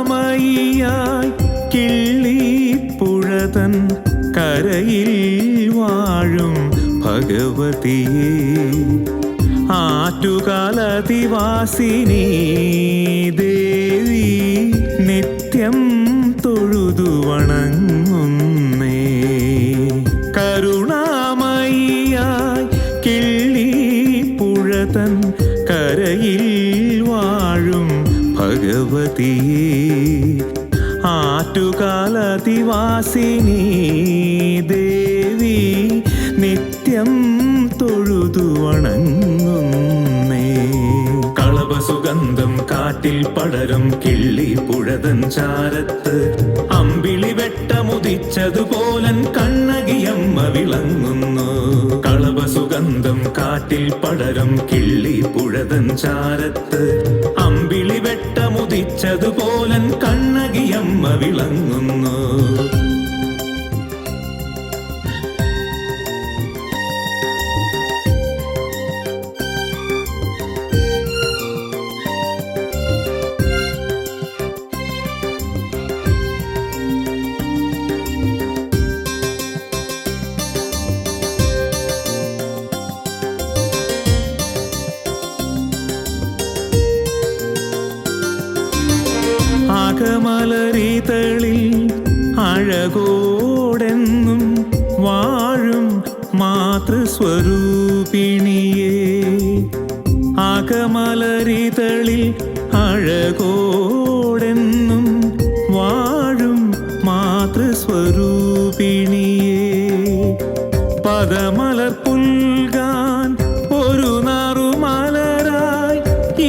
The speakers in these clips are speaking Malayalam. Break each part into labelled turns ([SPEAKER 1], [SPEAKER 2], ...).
[SPEAKER 1] കരുണാമയിയായി കിള്ളിപ്പുഴതൻ കരയിൽ വാഴും ഭഗവതിയെ ആറ്റുകാലതിവാസിനി ദേവി നിത്യം തൊഴുതു വണങ്ങുന്നേ. കരുണാമയിയായി കിള്ളിപ്പുഴതൻ കരയിൽ വാഴും ഭഗവതിയെ ആറ്റുകാലതിവാസിനി ദേവി നിത്യം തൊഴുതു വണങ്ങുന്നേ. കളഭസുഗന്ധം കാറ്റിൽ പടരും കിള്ളിപ്പുഴതൻ ചാരത്ത് അമ്പിളി വെട്ടമുദിച്ചതുപോലൻ കണ്ണകിയമ്മ വിളങ്ങുന്നു. കളഭസുഗന്ധം കാറ്റിൽ പടരും കിള്ളിപ്പുഴതൻ ചാരത്ത് അമ്പിളി വെട്ടമുദിച്ചതുപോലൻ കണ്ണകിയമ്മ വിളങ്ങുന്നു. അകമലരിതളിൽ അഴകോടെന്നും വാഴും മാതൃസ്വരൂപിണിയേ. അകമലരിതളിൽ അഴകോടെന്നും വാഴും മാതൃസ്വരൂപിണിയേ. പദമലർ പുൽകാൻ ഒരു നറുമലരായി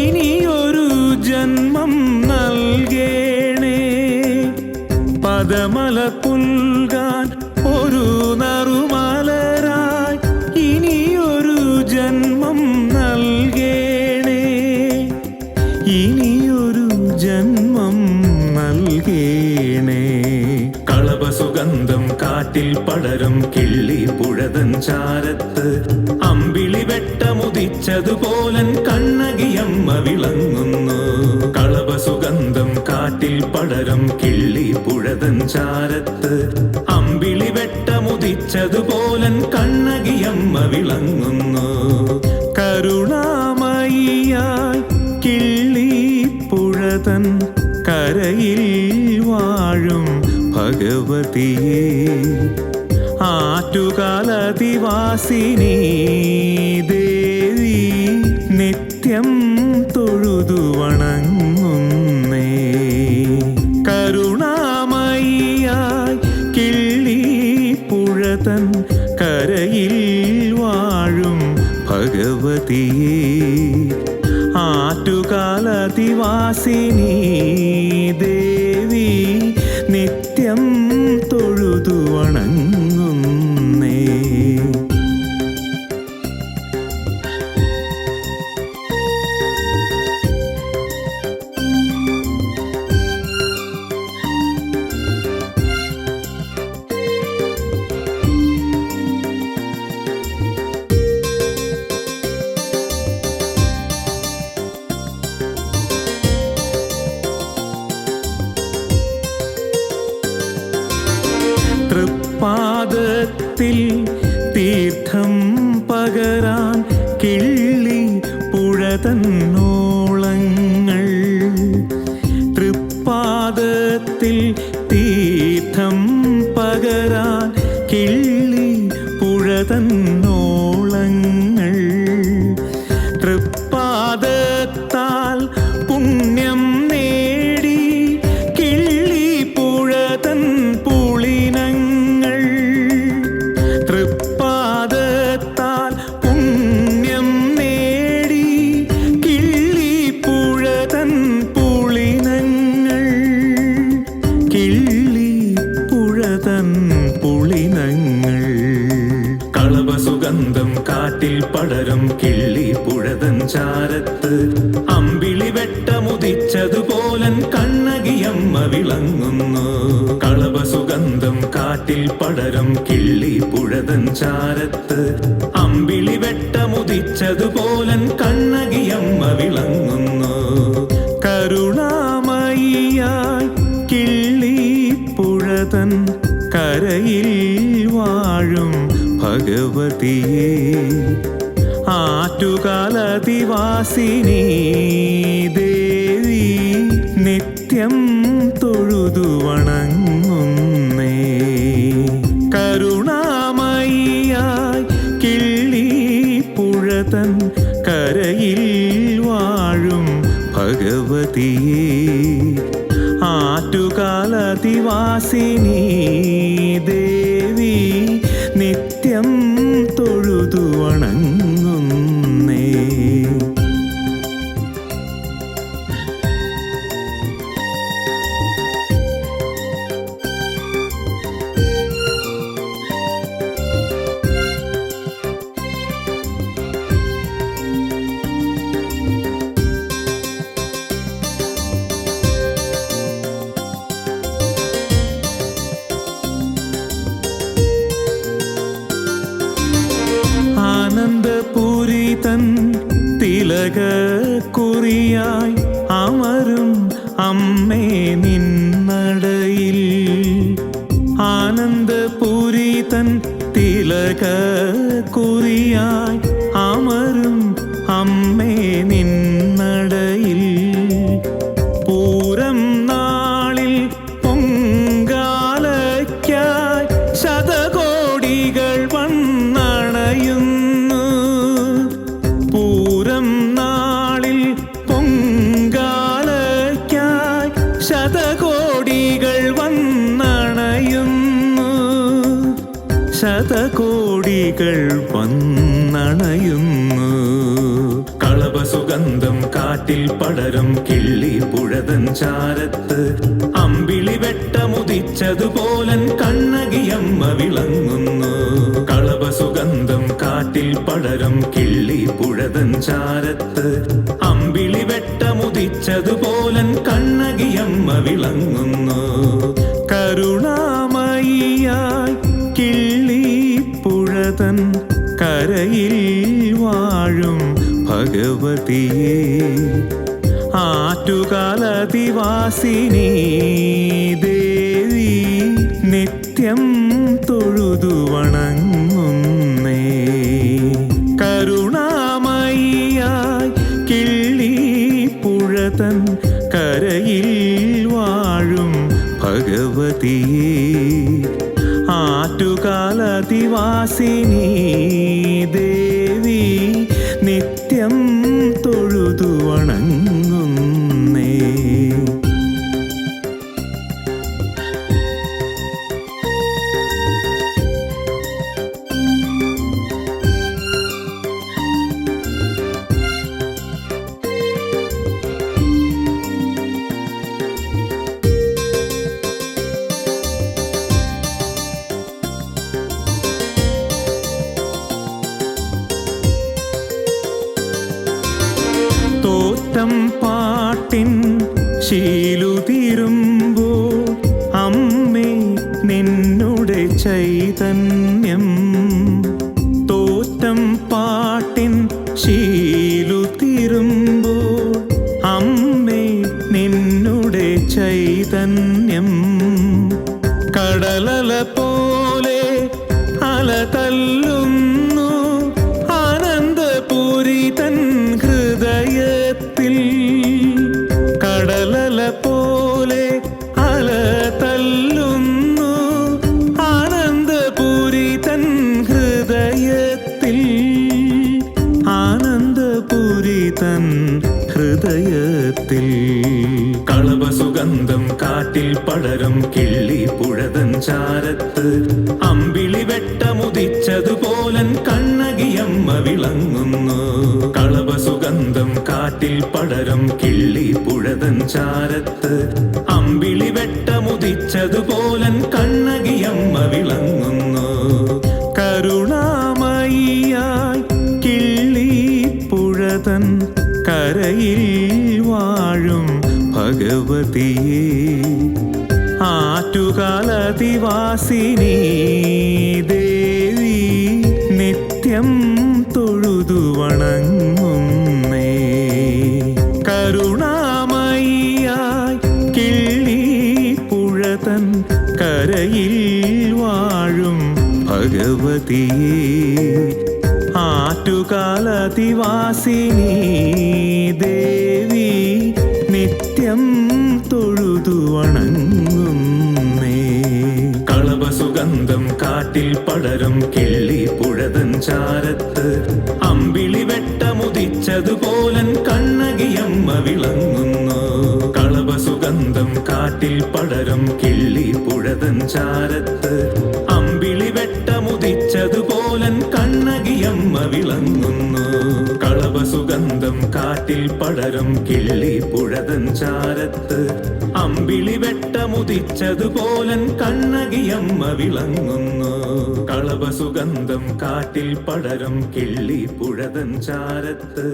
[SPEAKER 1] ഇനിയൊരു ജന്മം നൽകേണേ. പദമലർ പുൽകാൻ ഒരു നറുമലരായി ഇനിയൊരു ജന്മം നൽകേണേ. ഇനിയൊരു ജന്മം നൽകേണേ. കളഭസുഗന്ധം കാറ്റിൽ പടരും കിള്ളിപ്പുഴതൻ ചാരത്ത് അമ്പിളി വെട്ടമുദിച്ചതുപോലൻ കണ്ണകിയമ്മ വിളങ്ങുന്നു. കളഭസുഗന്ധം കാറ്റിൽ പടരും കിള്ളിപ്പുഴതൻ ചാരത്ത് അമ്പിളി വെട്ടമുദിച്ചതുപോലൻ കണ്ണകിയമ്മ വിളങ്ങുന്നു. കരുണാമയിയായി കിള്ളിപ്പുഴതൻ കരയിൽ വാഴും ഭഗവതിയെ ആറ്റുകാലതിവാസിനി ദേവി നിത്യം തൊഴുതു വണങ്ങുന്നേ. കരുണാമയിയായി കിള്ളിപ്പുഴതൻ കരയിൽ വാഴും ഭഗവതിയെ ആറ്റുകാലതിവാസിനി ദേവി നിത്യം തൊഴുതു വണങ്ങുന്നേ. തൃപ്പാദത്തിൽ തീർത്ഥം പകരാൻ കിള്ളിപ്പുഴതന്നോളങ്ങൾ. തൃപ്പാദത്തിൽ തീർത്ഥം പകരാൻ കിള്ളിപ്പുഴതന്നോളങ്ങൾ. തൃപ്പാദത്താൽ പുണ്യം നേടി കിള്ളിപ്പുഴതൻ പുളിനങ്ങൾ. തൃപ്പാദത്താൽ പുണ്യം നേടി കിള്ളിപ്പുഴതൻ പുളിനങ്ങൾ. കിള്ളിപ്പുഴതൻ പുളിനങ്ങൾ. കളഭ കളഭസുഗന്ധം കാട്ടിൽ പടരും കിള്ളി പുഴതൻ ചാരത്ത് അമ്പിളി വെട്ടമുദിച്ചതുപോലൻ കണ്ണകിയമ്മ വിളങ്ങുന്നു. കളഭസുഗന്ധം കാട്ടിൽ പടരും കിള്ളി പുഴതൻ ചാരത്ത് അമ്പിളി വെട്ടമുദിച്ചതുപോലൻ കണ്ണകിയമ്മ വിളങ്ങുന്നു. കരുണാമയിയായി കിള്ളി പുഴതൻ കരയിൽ വാഴും ഭഗവതിയെ ആറ്റുകാലതിവാസിനി ദേവി നിത്യം തൊഴുതു വണങ്ങുന്നേ. കരുണാമയിയായി കിള്ളി പുഴതൻ കരയിൽ വാഴും ഭഗവതിയെ ആറ്റുകാലതിവാസിനി ദേവി നിത്യം തൊഴുതു വണങ്ങുന്നേ. ആനന്ദപുരി തൻ തിലകക്കുറിയായി അമരും അമ്മേ നിന്നടയിൽ. ആനന്ദപുരി തൻ തിലകക്കുറിയായി അമരും അമ്മേ നിന്നടയിൽ. പൂരം നാളിൽ പൊങ്കാലയ്ക്കായി ശതകോടികൾ വന്നണയുന്നു. പൂരം നാളിൽ പൊങ്കാലയ്ക്കായി ശതകോടികൾ വന്നണയുന്നു. ശതകോടികൾ വന്നണയുന്നു. കളഭസുഗന്ധം കാട്ടിൽ പടരും കിള്ളി പുഴതൻ ചാരത്ത് അമ്പിളി വെട്ടമുദിച്ചതുപോലൻ കണ്ണകിയമ്മ വിളങ്ങുന്നു. കളഭസുഗന്ധം കാട്ടിൽ പടരും കിള്ളി പുഴതൻ ചാരത്ത് അമ്പിളി വെട്ടമുദിച്ചതുപോലൻ കണ്ണകിയമ്മ വിളങ്ങുന്നു. കരുണാമയിയായി കിള്ളി പുഴതൻ കരയിൽ വാഴും ഭഗവതിയെ ആറ്റുകാലതിവാസിനി ദേവി നിത്യം തൊഴുതു വണങ്ങുന്നേ. കരുണാമയിയായി കിള്ളി പുഴതൻ കരയിൽ വാഴും ഭഗവതിയെ ആറ്റുകാലതിവാസിനി ദേവി നിത്യം തൊഴുതു വണങ്ങുന്നേ. തോറ്റം പാട്ടിൻ ശീലുതിരുമ്പോൾ അമ്മേ നിന്നുടെ ചൈതന്യം. തോറ്റം പാട്ടിൻ ശീലുതിരുമ്പോൾ അമ്മേ നിന്നുടെ ചൈതന്യം. കടലല പോലെ അല തല്ലുന്നു ആനന്ദപുരി തൻ ഹൃദയത്തിൽ. കടലല പോലെ അല തല്ലുന്നു ആനന്ദപുരി തൻ ഹൃദയത്തിൽ. ആനന്ദപുരി തൻ ഹൃദയത്തിൽ. കളഭസുഗന്ധം കാട്ടിൽ പടരും കിള്ളി പുഴതൻ ചാരത്ത് അമ്പിളി വെട്ടമുദിച്ചതുപോലൻ കണ്ണകിയമ്മ വിളങ്ങുന്നു. കളഭസുഗന്ധം കാട്ടിൽ പടരും കിള്ളി പുഴതൻ ചാരത്ത് അമ്പിളി വെട്ടമുദിച്ചതുപോലൻ കണ്ണകിയമ്മ വിളങ്ങുന്നു. കരുണാമയി കമലദളാതിവാസിനി ദേവി നിത്യം തൊഴുതു വണങ്ങുന്നേ. കരുണാമയിയായി കിള്ളിപ്പുഴതൻ കരയിൽ വാഴും ഭഗവതിയെ ആറ്റുകാലതിവാസിനി ദേവി നിത്യം തൊഴുതു വണങ്ങുന്നേ. കളഭസുഗന്ധം കാട്ടിൽ പടരും കിള്ളിപ്പുഴതൻ ചാരത്ത് അമ്പിളി വെട്ടമുദിച്ചതുപോലൻ കണ്ണകിയമ്മ വിളങ്ങുന്നു. കളഭസുഗന്ധം കാട്ടിൽ പടരും കിള്ളിപ്പുഴതൻ ചാരത്ത് അമ്പിളി വെട്ടമുദിച്ചതുപോലൻ കണ്ണകിയമ്മ വിളങ്ങുന്നു. കളഭസുഗന്ധം കാട്ടിൽ പടരും കിള്ളിപ്പുഴതൻ ചാരത്ത് അമ്പിളി വെട്ടമുദിച്ചതുപോലൻ കണ്ണകിയമ്മ വിളങ്ങുന്നു. കളഭസുഗന്ധം കാട്ടിൽ പടരും കിള്ളിപ്പുഴതൻ ചാരത്ത്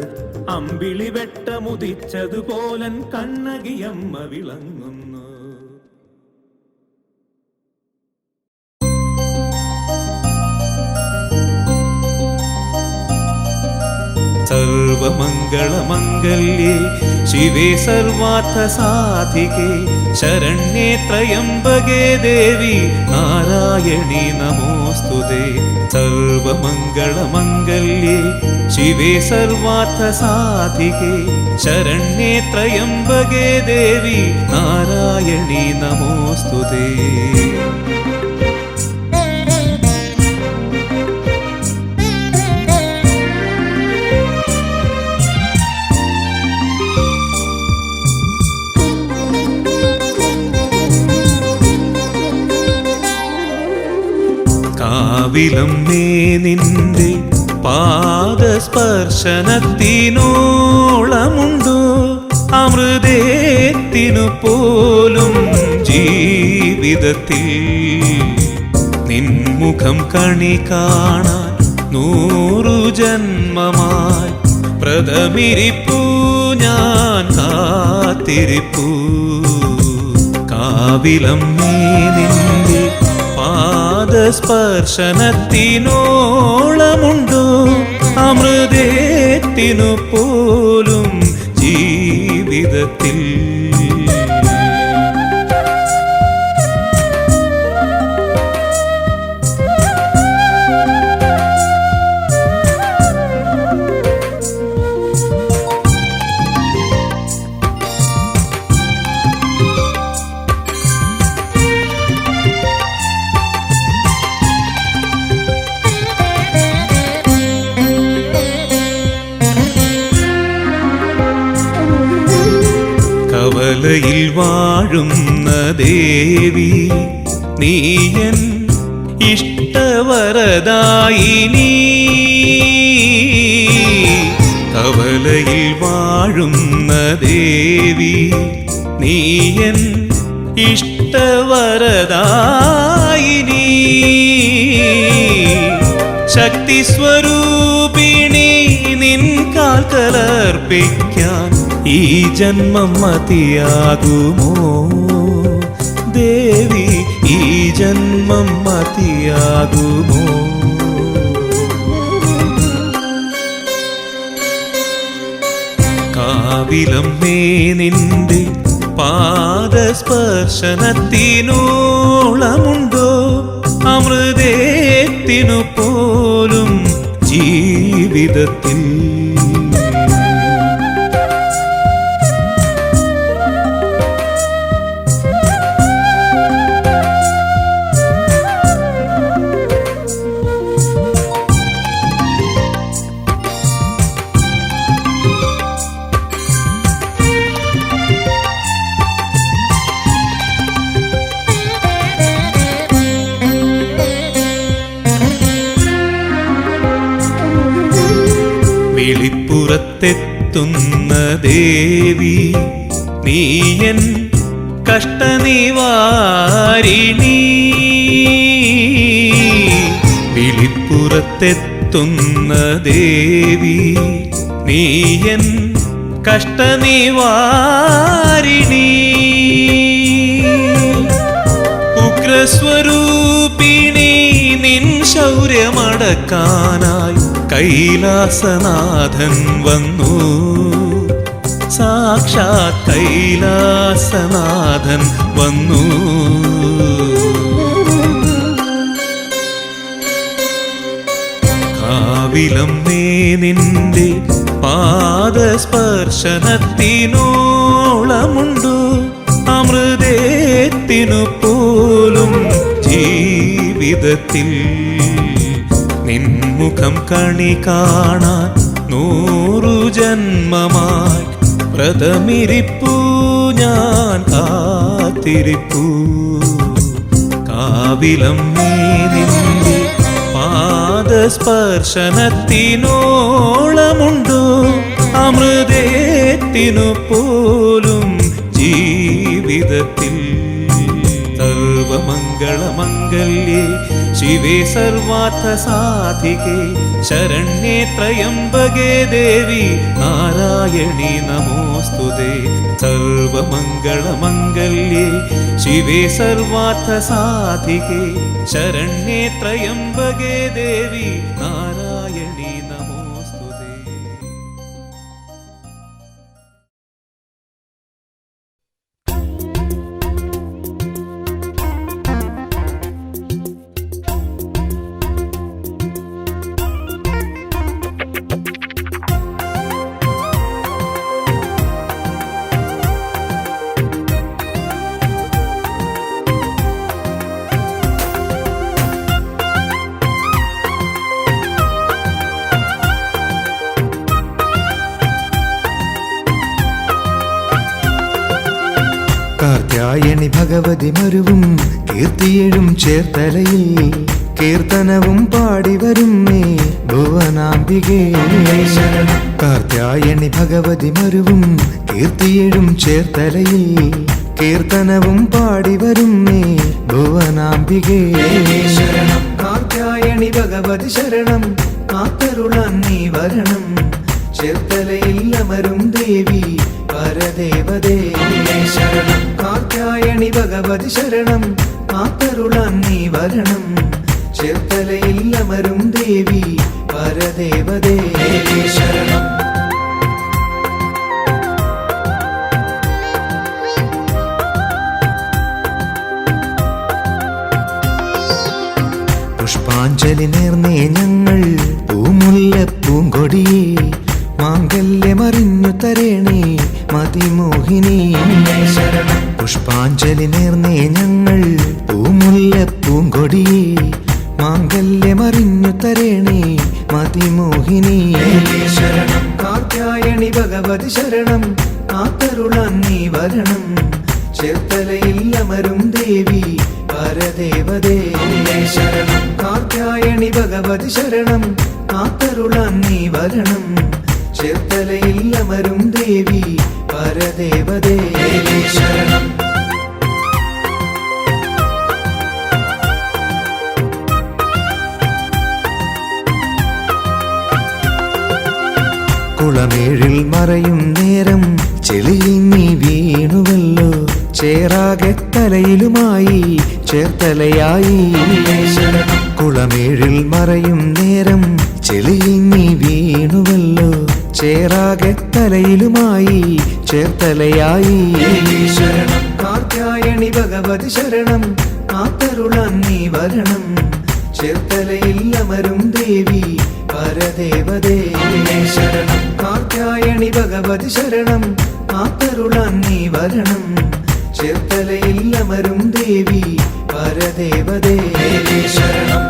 [SPEAKER 1] അമ്പിളി വെട്ടമുദിച്ചതുപോലൻ കണ്ണകിയമ്മ വിളങ്ങുന്നു. സർവമംഗളമംഗല്യേ ശിവേ സർവാർത്ഥസാധികേ ശരണ്യേ ത്രയംബകേ ദേവി നാരായണീ നമോസ്തുതേ. സർവമംഗളമംഗല്യേ ശിവേ സർവാർത്ഥസാധികേ ശരണ്യേ ത്രയംബകേ ദേവി നാരായണീ നമോസ്തുതേ. കാവിലമ്മേ നിന്റെ പാദസ്പർശനത്തിനോളമുണ്ടോ അമൃതേത്തിനു പോലും ജീവിതത്തിൽ നിൻമുഖം കണി കാണാൻ 100 ജന്മമായി പ്രഥമിരിപ്പൂ ഞാൻ കാത്തിരിപ്പൂ. കാവിലമ്മേ നിന്റെ പാദസ്പർശനത്തിനോളമുണ്ടോ അമൃതേത്തിനു പോലും ജീവിതത്തിൽ. കവലയിൽ വാഴുന്ന ദേവി നീയൻ ഇഷ്ടവരദായിനി. കവലയിൽ വാഴുന്ന ദേവി നീയൻ ഇഷ്ടവരദായിനി. ശക്തി സ്വരൂപിണി നിൻ കാൽക്കലർപ്പിക്കാൻ ഈ ജന്മം മതിയാകുമോ ദേവി, ഈ ജന്മം മതിയാകുമോ? കാവിലമ്മേ നിന്റെ പാദസ്പർശനത്തിനോളമുണ്ടോ അമൃതേത്തിനു പോലും ജീവിതത്തിൽ. വിളിപ്പുറത്തെത്തുന്ന ദേവി നീയൻ കഷ്ടനിവാരിണി. വിളിപ്പുറത്തെത്തുന്ന ദേവി നീയൻ കഷ്ടനിവാരിണി. ഉഗ്ര സ്വരൂപിണി നിൻ ശൗര്യമടക്കാനായി കൈലാസനാഥൻ വന്നു. സാക്ഷാത് കൈലാസനാഥൻ വന്നു. കാവിലമ്മേ നിന്റെ പാദസ്പർശനത്തിനോളമുണ്ടു അമൃതേത്തിനു പോലും ജീവിതത്തിൽ. നിൻമുഖം കണി കാണാൻ 100 ജന്മമായി വ്രതമിരിപ്പു ഞാൻ കാത്തിരിപ്പു. കാവിലമ്മേ നിന്റെ പാദസ്പർശനത്തിനോളമുണ്ടോ അമൃതേത്തിനു പോലും ജീവിതത്തിൽ. സർവമംഗളമംഗല്യേ ശിവേ സർവാർത്ഥസാധികേ ശരണ്യേ ത്രയംബകേ ദേവി നാരായണീ നമോസ്തുതേ. സർവമംഗളമംഗല്യേ ശിവേ സർവാർത്ഥസാധികേ ശരണ്യേ ത്രയംബകേ ദേവി നാരായണീ നമോസ്തുതേ.
[SPEAKER 2] കാർത്യായണി ഭഗവതി മരുവും കീർത്തിയേഴും ചേർത്തലയിൽ കീർത്തനവും പാടിവരും മേ ഭുവനാംബികേ. കാർത്യായണി ഭഗവതി മരുവും കീർത്തിയേഴും ചേർത്തലയിൽ കീർത്തനവും പാടിവരും മേ ഭുവനാംബികേ. കാർത്യായണി ഭഗവതി ശരണം കാത്തരുളാൻ നീ വരണം. ചേർത്തലയിൽ അമരും ദേവി പരദേവതേ ശരണം. കാർത്യായണി ഭഗവതി ശരണം കാത്തരുളാൻ നീ വരണം. ചേർത്തലയിൽ അമരും ദേവി പരദേവതേ ശരണം. പുഷ്പാഞ്ജലി നേർന്നേ ഞങ്ങൾ പൂമുല്ല പൂങ്കൊടിയേ മാംഗല്യമറിഞ്ഞു തരേണേ മതിമോഹിനി ശരണം. പുഷ്പാഞ്ജലി നേർന്നേ ഞങ്ങൾ പൂമുല്ല പൂങ്കൊടിയേ മാംഗല്യമറിഞ്ഞു തരേണേ മതിമോഹിനി ശരണം. കാർത്യായണി ഭഗവതി ശരണം കാത്തരുളാൻ നീ വരണം. ചേർത്തലയിൽ അമരും ദേവി പരദേവതേ ശരണം. കാർത്യായണി ഭഗവതി ശരണം കാത്തരുളാൻ നീ വരണം. ചേർത്തലയിൽ അമരും ദേവി പരദേവതേ ശരണം. കുളമേഴിൽ മറയും നേരം ചെളിയിൽ നീ വീണുവല്ലോ. ചേറാകെ തലയിലുമായി ചേർത്തലയായി ശരണം. കുളമേഴിൽ മറയും നേരം ചെളിയിൽ നീ വീണുവല്ലോ. ചേറാകെ തലയിലുമായി ചേർത്തലയായി ശരണം. കാർത്യായണി ഭഗവതി ശരണം കാത്തരുളാൻ നീ വരണം. ചേർത്തലയിൽ അമരും ദേവി പരദേവതേ ശരണം. കാർത്യായണി ഭഗവതി ശരണം കാത്തരുളാൻ നീ വരണം. ചേർത്തലയിൽ അമരും ദേവി പരദേവതേ ശരണം.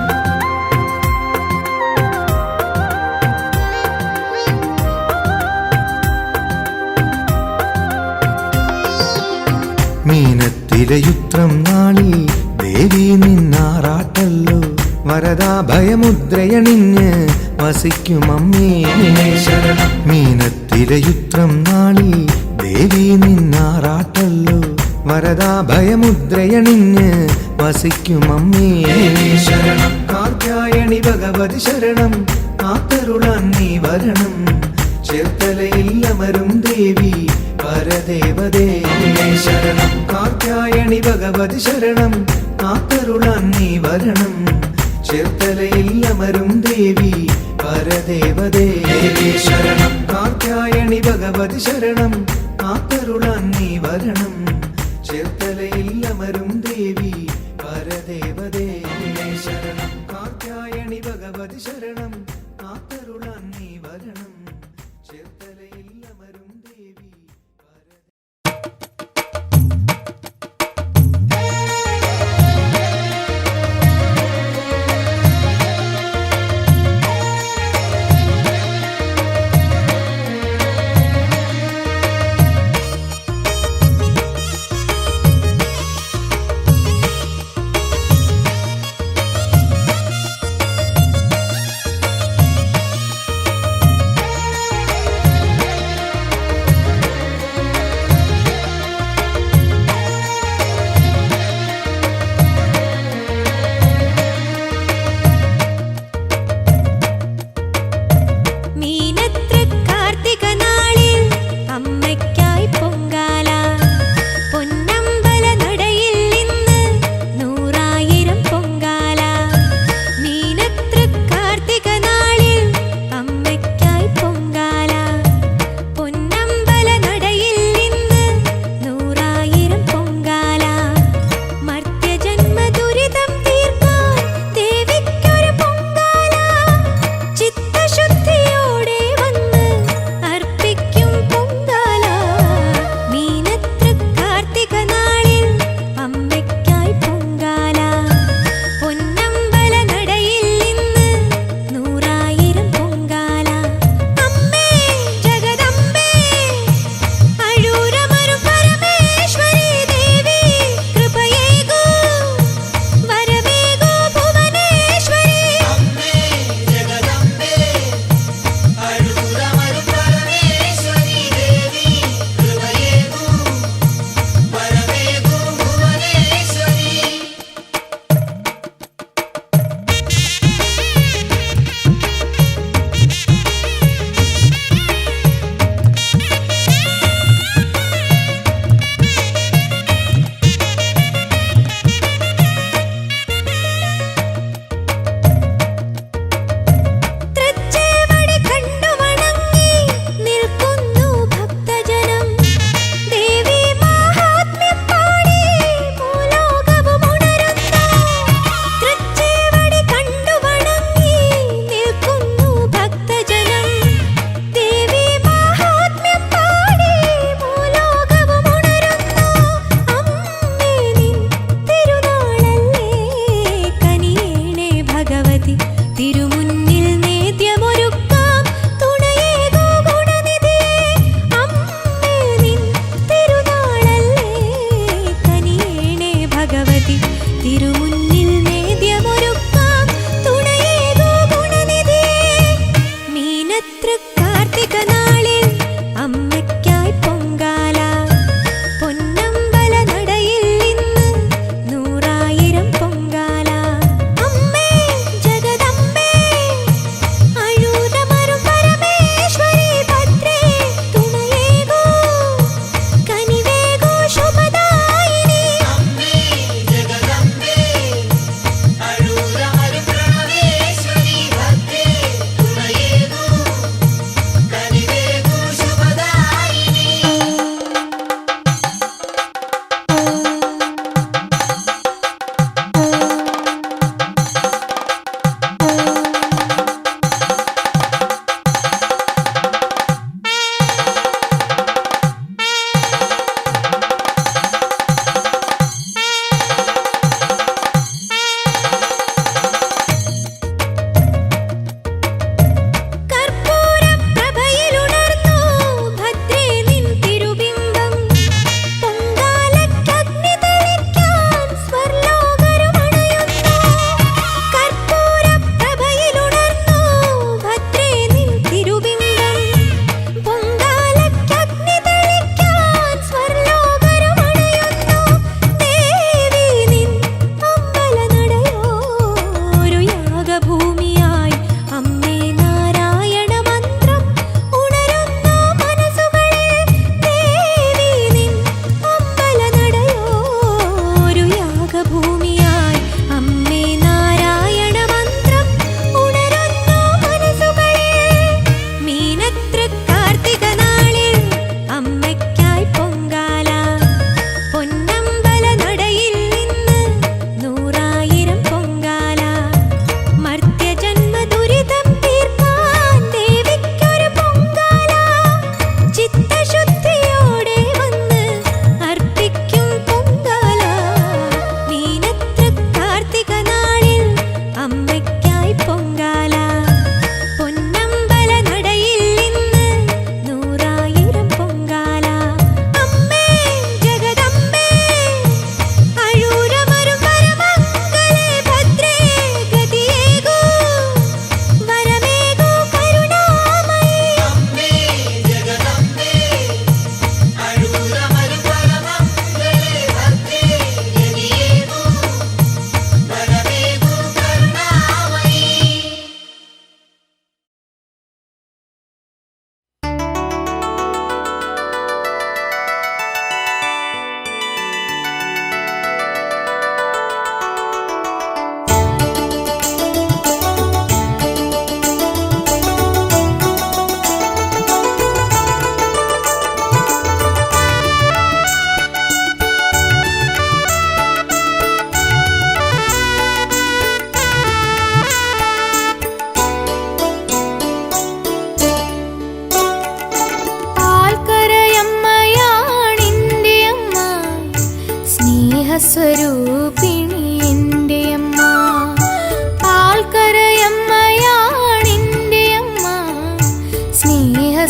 [SPEAKER 2] മീനത്തിരയുത്രം നാളിൽ ദേവി നിന്നാറാട്ടല്ലോ. വരദാഭയമുദ്രയണിഞ്ഞ് വസിക്കുമമ്മേ ശരണം. മീനത്തിരയുത്രം നാളിൽ ദേവി നിന്നാറാട്ടല്ലോ. വരദാഭയമുദ്രയണിഞ്ഞ് വസിക്കുമമ്മേ ശരണം. കാർത്യായണി ഭഗവതി ശരണം കാത്തരുളാൻ നീ വരണം. ചേർത്തലയിൽ അമരും ദേവി പരദേവതേ ശരണം. കാർത്യായണി ഭഗവതി ശരണം കാത്തരുളാൻ നീ വരണം ചേർത്തലയിൽ അമരും ദേവി പരദേവതേ ശരണം കാർത്യായണി ഭഗവതി ശരണം കാത്തരുളാൻ നീ വരണം ചേർത്തലയിൽ അമരും ദേവി പരദേവതേ ശരണം കാർത്യായണി ഭഗവതി ശരണം കാത്തരുളാൻ നീ വരണം ചേർത്തലയിൽ അമരും ദേവി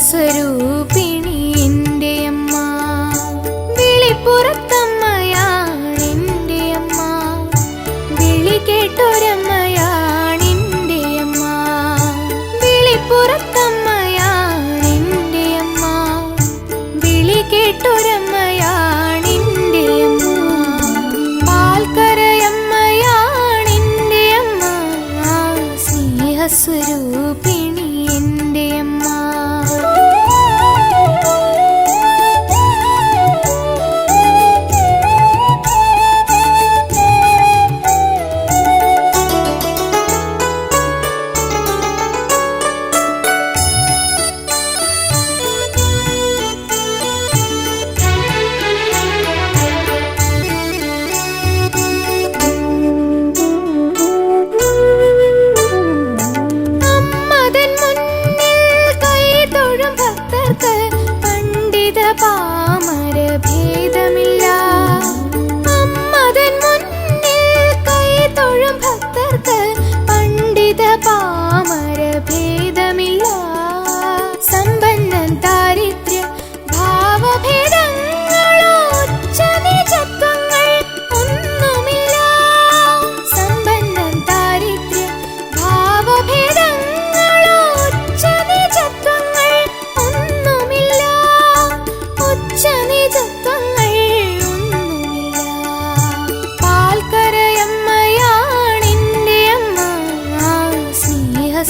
[SPEAKER 3] സ്നേഹസ്വരൂപിണി എൻ്റെ അമ്മ. വിളിപ്പുറത്തമ്മയാണെൻ്റെ അമ്മ, വിളി കേട്ടൊരമ്മയാണെൻ്റെ അമ്മ. വിളിപ്പുറത്തമ്മയാണെൻ്റെ അമ്മ, വിളി കേട്ടൊരമ്മയാണെൻ്റെ അമ്മ. പാൽക്കരയമ്മയാണെൻ്റെ അമ്മ, സ്നേഹസ്വരൂപിണി എൻ്റെ അമ്മ.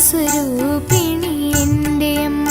[SPEAKER 3] സ്വരൂപിണി എൻ്റെ അമ്മ.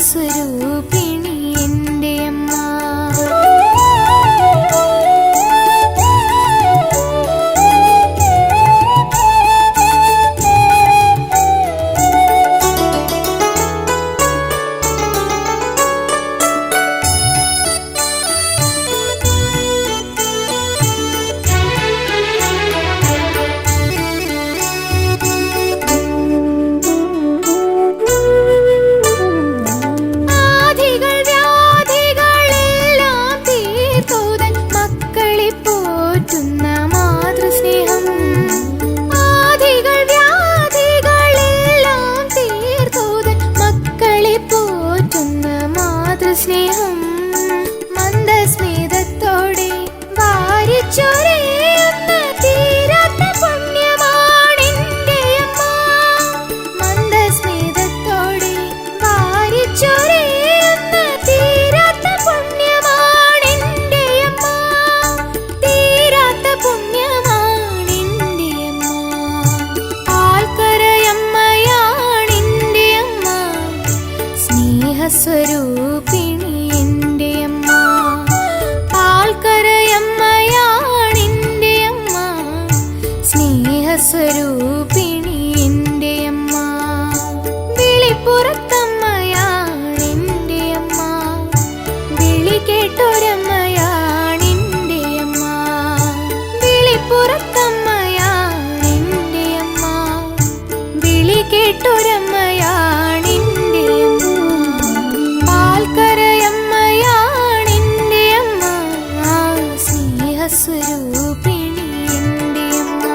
[SPEAKER 3] സ്വരൂപിണി എൻ്റെ അമ്മ. സ്നേഹം മന്ദസ്മിതത്തോടെ വാരിച്ചൊരിയുന്ന തീരാത്ത പുണ്യമാണെൻ്റെ അമ്മ. മന്ദസ്മിതത്തോടെ വാരിച്ചൊരിയുന്ന തീരാത്ത പുണ്യമാണെൻ്റെ അമ്മ. തീരാത്ത പുണ്യമാണെൻ്റെ അമ്മ. പാൽക്കരയമ്മയാണെൻ്റെ അമ്മ, സ്നേഹസ്വരൂപിണി എൻ്റെ അമ്മ. പാൽക്കരയമ്മയാണെൻ്റെ അമ്മ, സ്നേഹസ്വരൂപിണി എൻ്റെ അമ്മ. വിളിപ്പുറത്തമ്മയാണെൻ്റെ അമ്മ, വിളി കേട്ടൊരമ്മയാണെൻ്റെ അമ്മ. വിളിപ്പുറത്തമ്മയാണെൻ്റെ അമ്മ, വിളി കേട്ടൊരമ്മയാണെൻ്റെ അമ്മ. പാൽക്കരയമ്മയാണെൻ്റെ അമ്മ, സ്നേഹസ്വരൂപിണി എൻ്റെ അമ്മ.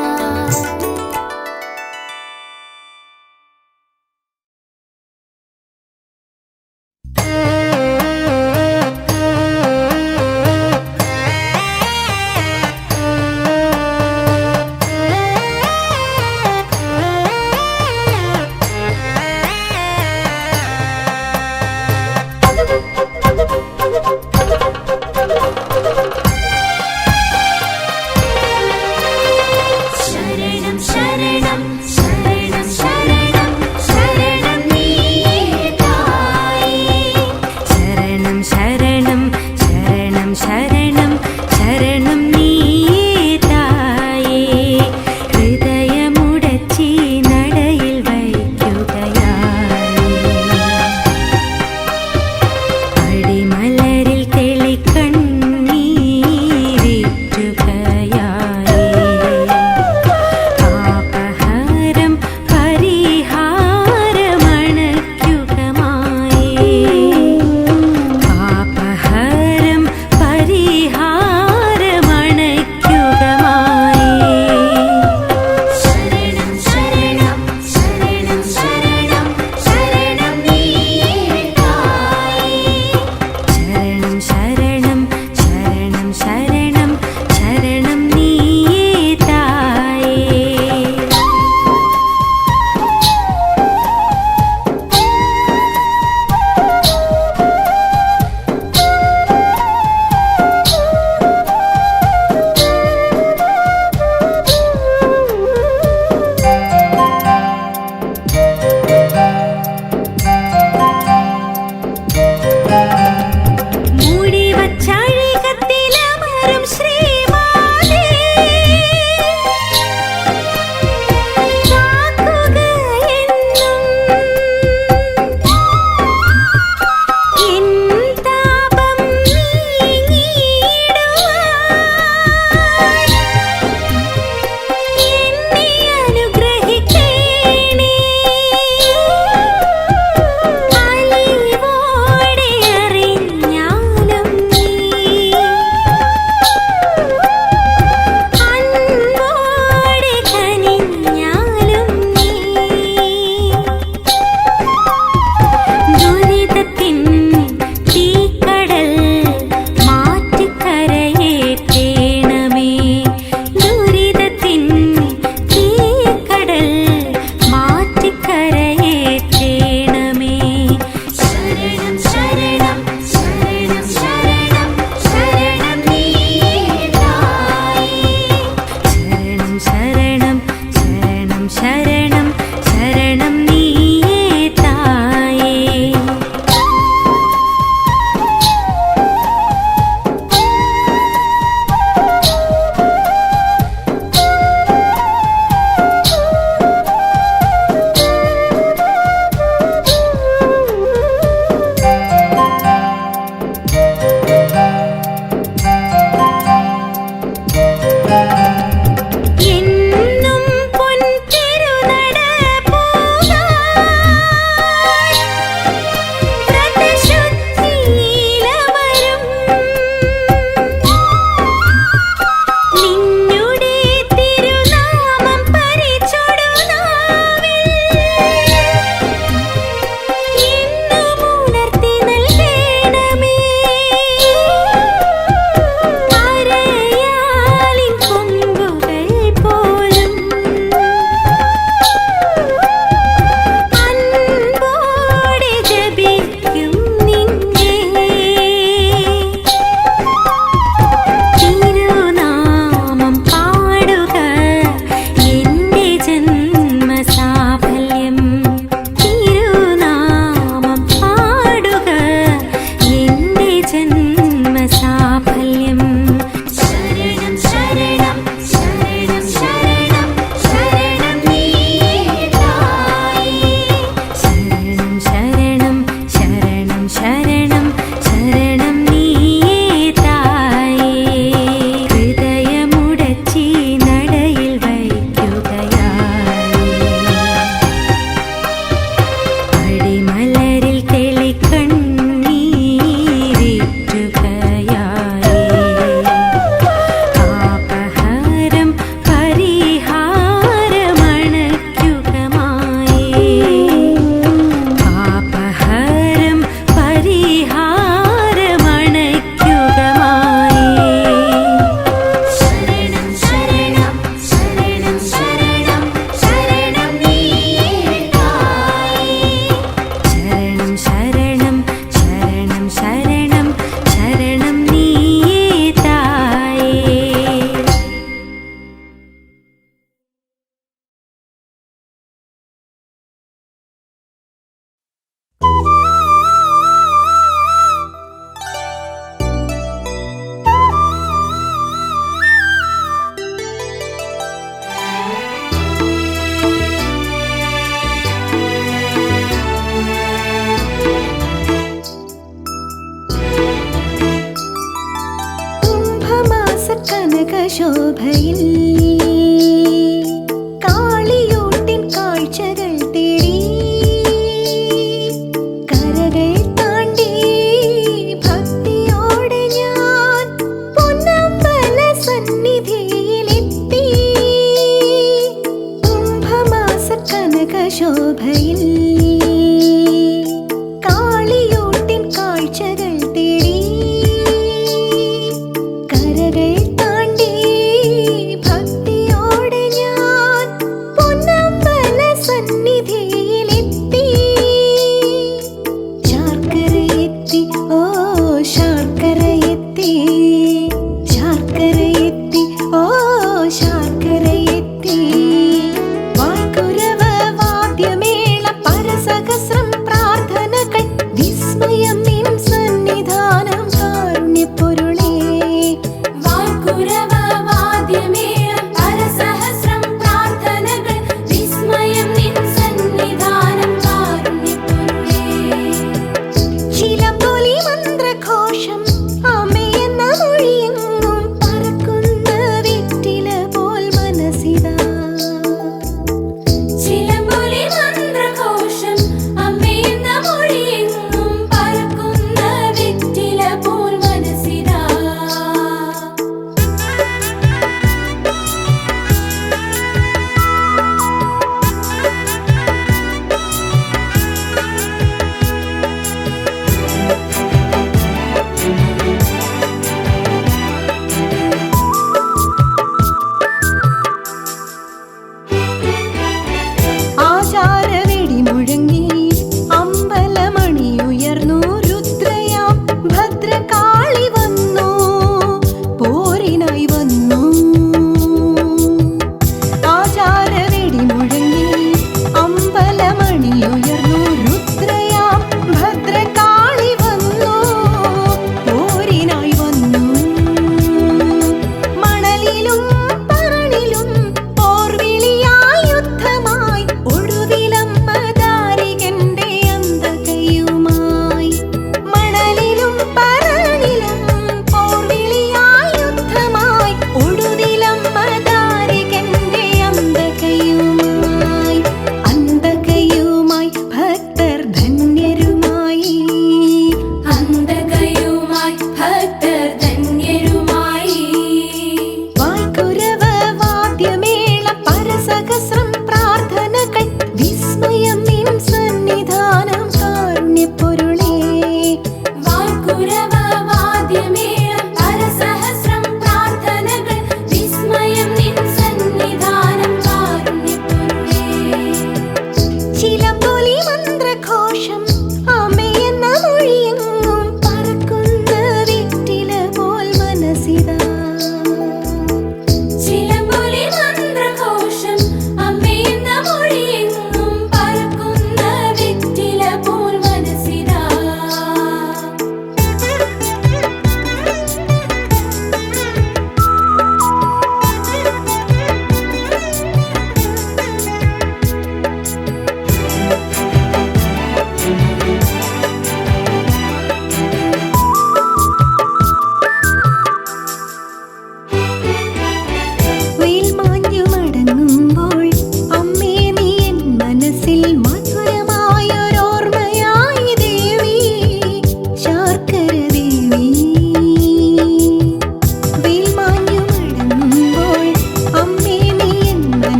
[SPEAKER 3] ശോഭയിൽ